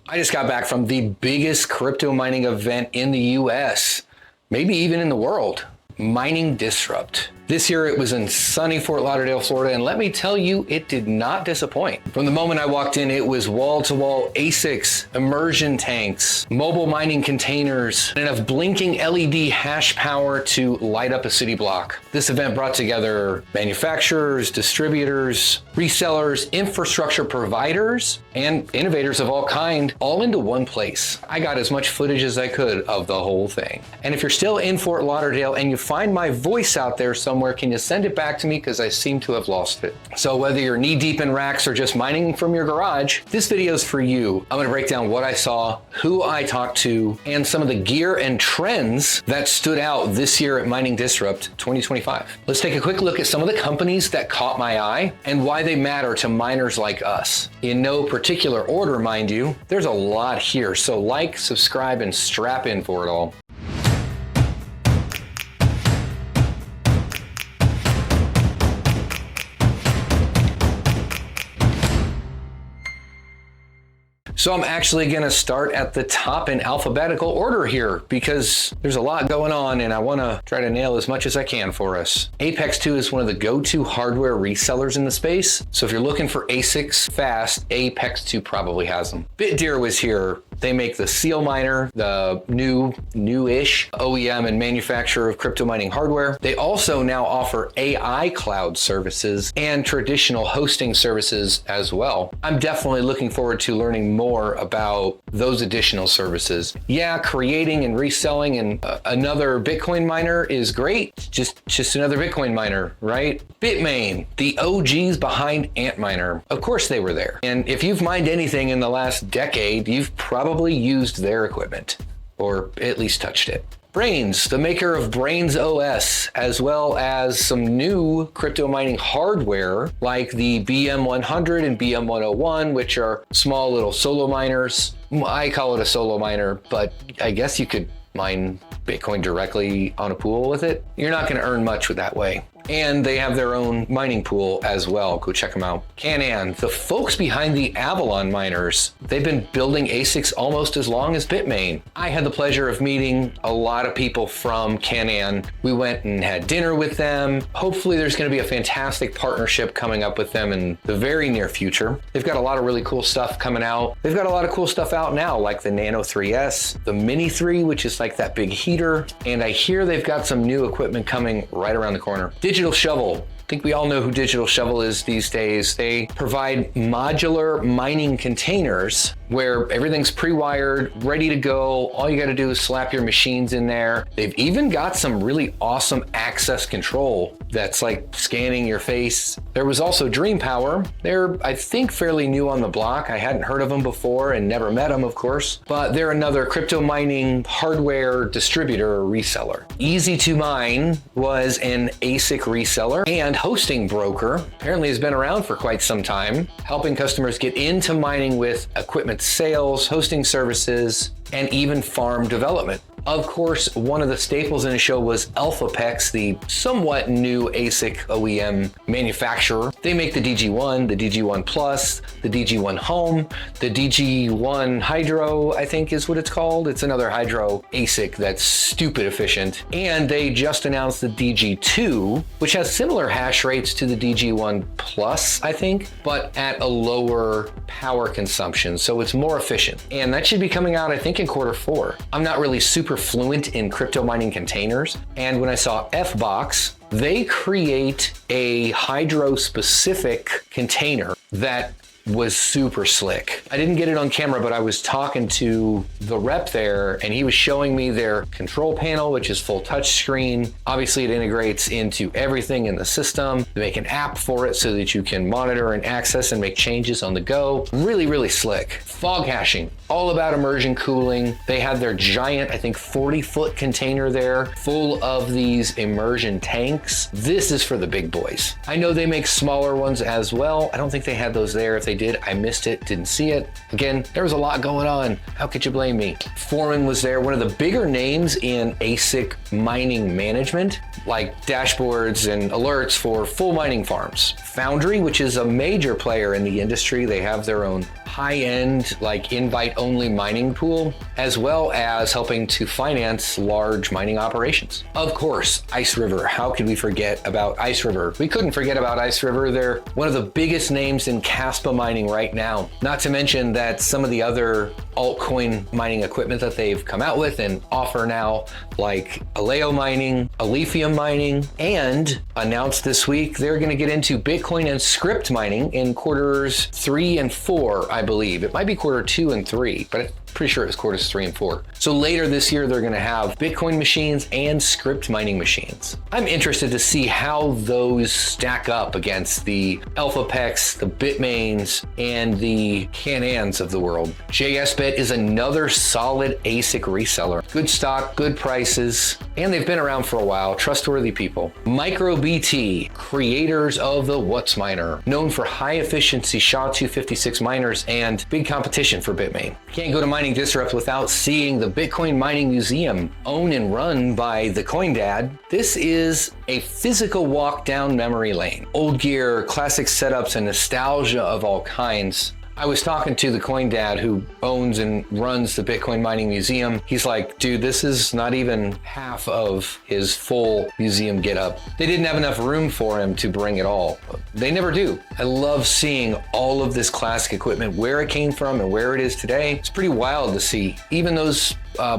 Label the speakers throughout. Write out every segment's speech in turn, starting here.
Speaker 1: I just got back from the biggest crypto mining event in the US, maybe even in the world, Mining Disrupt. This year it was in sunny Fort Lauderdale, Florida, and let me tell you, it did not disappoint. From the moment I walked in, it was wall-to-wall ASICs, immersion tanks, mobile mining containers, and enough blinking LED hash power to light up a city block. This event brought together manufacturers, distributors, resellers, infrastructure providers, and innovators of all kind, all into one place. I got as much footage as I could of the whole thing. And if you're still in Fort Lauderdale and you find my voice out there somewhere, can you send it back to me? Because I seem to have lost it. So whether you're knee deep in racks or just mining from your garage, this video is for you. I'm gonna break down what I saw, who I talked to, and some of the gear and trends that stood out this year at Mining Disrupt 2025. Let's take a quick look at some of the companies that caught my eye and why they matter to miners like us. In no particular order, mind you. There's a lot here, so like, subscribe, and strap in for it all. So I'm actually gonna start at the top in alphabetical order here because there's a lot going on and I wanna try to nail as much as I can for us. Apex 2 is one of the go-to hardware resellers in the space. So if you're looking for ASICs fast, Apex 2 probably has them. Bitdeer was here. They make the Seal Miner, the new-ish OEM and manufacturer of crypto mining hardware. They also now offer AI cloud services and traditional hosting services as well. I'm definitely looking forward to learning more about those additional services. Yeah, creating and reselling and another Bitcoin miner is great. Just another Bitcoin miner, right? Bitmain, the OGs behind Antminer. Of course they were there. And if you've mined anything in the last decade, you've probably used their equipment, or at least touched it. Brains, the maker of Brains OS, as well as some new crypto mining hardware like the BM100 and BM101, which are small little solo miners. I call it a solo miner, but I guess you could mine Bitcoin directly on a pool with it. You're not going to earn much with that way. And they have their own mining pool as well. Go check them out. Canan, the folks behind the Avalon miners, they've been building ASICs almost as long as Bitmain. I had the pleasure of meeting a lot of people from Canan. We went and had dinner with them. Hopefully there's going to be a fantastic partnership coming up with them in the very near future. They've got a lot of really cool stuff coming out. They've got a lot of cool stuff out now, like the Nano 3S, the Mini 3, which is like that big heater. And I hear they've got some new equipment coming right around the corner. Digital Shovel. I think we all know who Digital Shovel is these days. They provide modular mining containers where everything's pre-wired, ready to go. All you got to do is slap your machines in there. They've even got some really awesome access control that's like scanning your face. There was also Dream Power. They're, I think, fairly new on the block. I hadn't heard of them before and never met them, of course, but they're another crypto mining hardware distributor or reseller. Easy to Mine was an ASIC reseller and hosting broker. Apparently has been around for quite some time, helping customers get into mining with equipment sales, hosting services, and even farm development. Of course, one of the staples in the show was Alphapex, the somewhat new ASIC OEM manufacturer. They make the DG1, the DG1 Plus, the DG1 Home, the DG1 Hydro, I think is what it's called. It's another Hydro ASIC that's stupid efficient. And they just announced the DG2, which has similar hash rates to the DG1 Plus, I think, but at a lower power consumption, so it's more efficient. And that should be coming out, I think, in Q4. I'm not really super fluent in crypto mining containers, and when I saw FBox, they create a Hydro specific container that was super slick. I didn't get it on camera, but I was talking to the rep there and he was showing me their control panel, which is full touch screen. Obviously it integrates into everything in the system. They make an app for it so that you can monitor and access and make changes on the go. Really, really slick. Fog hashing, all about immersion cooling. They have their giant, I think 40-foot container there full of these immersion tanks. This is for the big boys. I know they make smaller ones as well. I don't think they had those there. If they did, I missed it, didn't see it. Again, there was a lot going on. How could you blame me? Foreman was there, one of the bigger names in ASIC mining management, like dashboards and alerts for full mining farms. Foundry, which is a major player in the industry, they have their own high-end, like invite-only mining pool, as well as helping to finance large mining operations. Of course, IceRiver. How could we forget about IceRiver? We couldn't forget about IceRiver. They're one of the biggest names in Caspa mining right now. Not to mention that some of the other altcoin mining equipment that they've come out with and offer now, like Aleo mining, Alephium mining, and announced this week they're going to get into Bitcoin and script mining in quarters 3 and 4, I believe. It might be quarter 2 and 3, but pretty sure it's quarters 3 and 4. So later this year, they're gonna have Bitcoin machines and script mining machines. I'm interested to see how those stack up against the Alphapex, the Bitmains, and the Canans of the world. JSIT is another solid ASIC reseller. Good stock, good prices, and they've been around for a while, trustworthy people. MicroBT, creators of the What's Miner, known for high efficiency SHA-256 miners and big competition for Bitmain. Can't go to Mining Disrupt without seeing the Bitcoin Mining Museum, owned and run by the Coin Dad. This is a physical walk down memory lane. Old gear, classic setups, and nostalgia of all kinds. I was talking to the Coin Dad who owns and runs the Bitcoin Mining Museum. He's like, dude, this is not even half of his full museum getup. They didn't have enough room for him to bring it all. They never do. I love seeing all of this classic equipment, where it came from and where it is today. It's pretty wild to see. Even those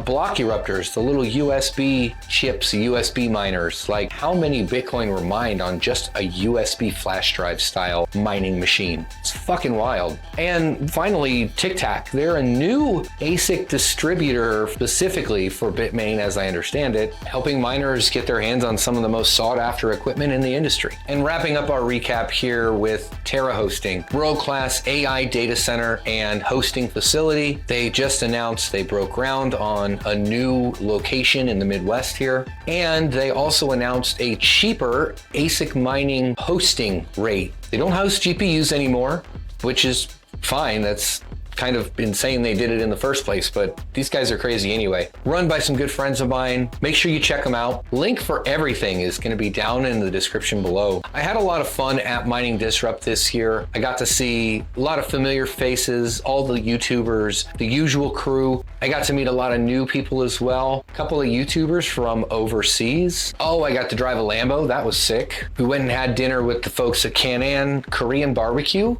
Speaker 1: block eruptors, the little USB chips, USB miners, like how many Bitcoin were mined on just a USB flash drive style mining machine. It's fucking wild. And finally, Tic Tac. They're a new ASIC distributor specifically for Bitmain, as I understand it, helping miners get their hands on some of the most sought after equipment in the industry. And wrapping up our recap here with Tera Hosting, world-class AI data center and hosting facility. They just announced they broke ground on a new location in the Midwest here. And they also announced a cheaper ASIC mining hosting rate. They don't host GPUs anymore, which is fine. That's kind of insane they did it in the first place, but these guys are crazy anyway. Run by some good friends of mine. Make sure you check them out. Link for everything is going to be down in the description below. I had a lot of fun at Mining Disrupt this year. I got to see a lot of familiar faces, all the YouTubers, the usual crew. I got to meet a lot of new people as well. A couple of YouTubers from overseas. Oh, I got to drive a Lambo. That was sick. We went and had dinner with the folks at Canan Korean barbecue.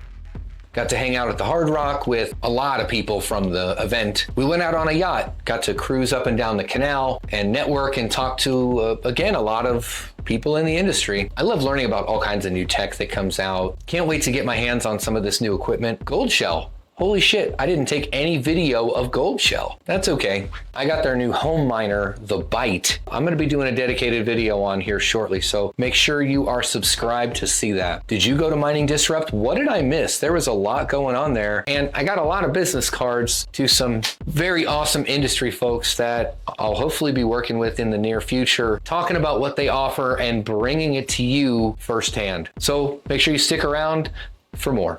Speaker 1: Got to hang out at the Hard Rock with a lot of people from the event. We went out on a yacht, got to cruise up and down the canal and network and talk to, again, a lot of people in the industry. I love learning about all kinds of new tech that comes out. Can't wait to get my hands on some of this new equipment. Goldshell. Holy shit, I didn't take any video of Goldshell. That's okay. I got their new home miner, the Byte. I'm gonna be doing a dedicated video on here shortly, so make sure you are subscribed to see that. Did you go to Mining Disrupt? What did I miss? There was a lot going on there, and I got a lot of business cards to some very awesome industry folks that I'll hopefully be working with in the near future, talking about what they offer and bringing it to you firsthand. So make sure you stick around for more.